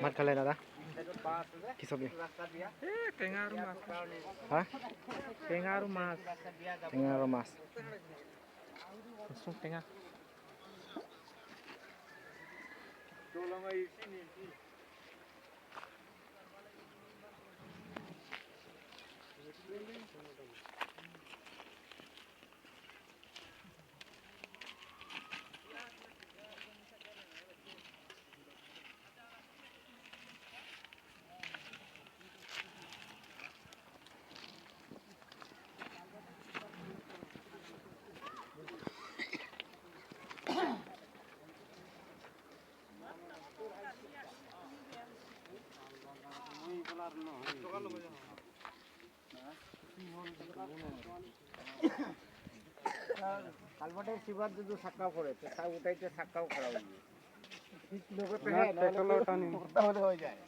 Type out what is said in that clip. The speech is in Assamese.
ভাত খালে দাদা কি চব্জি টেঙা আৰু মাছ হা টেঙা আৰু মাছ টেঙা আৰু মাছ টেঙা কালভাৰ্টেৰ সিবাৰ যদি সাক্কাও কৰে তা উঠাইতে সাক্কাও কৰা হইবে হয়ে যায়